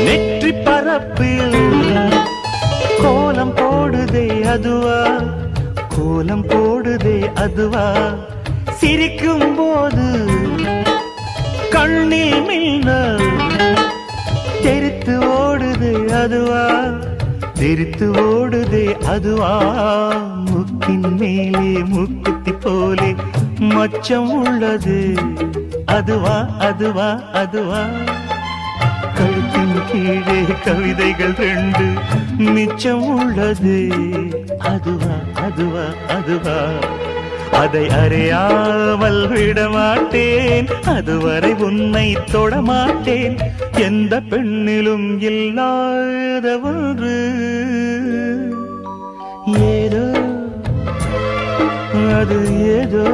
நெற்றி பரப்பில் கோலம் போடுதே அதுவா, கோலம் போடுதே அதுவா, சிரிக்கும் போது கண்ணில் மின்னல் தெரித்து ஓடுதே அதுவா, தெரித்து ஓடுதே அதுவா, முக்கின் மேலே முக்குத்தி போலே மச்சம் உள்ளது அதுவா, அதுவா, அதுவா, கழுத்தின் கீழே கவிதைகள் 2 மிச்சம் உள்ளது அதுவா, அதுவா, அதுவா, அதை அறியாமல் விடமாட்டேன், அதுவரை உன்னை தொடமாட்டேன், எந்த பெண்ணிலும் இல்லாத ஒன்று ஏதோ, அது ஏதோ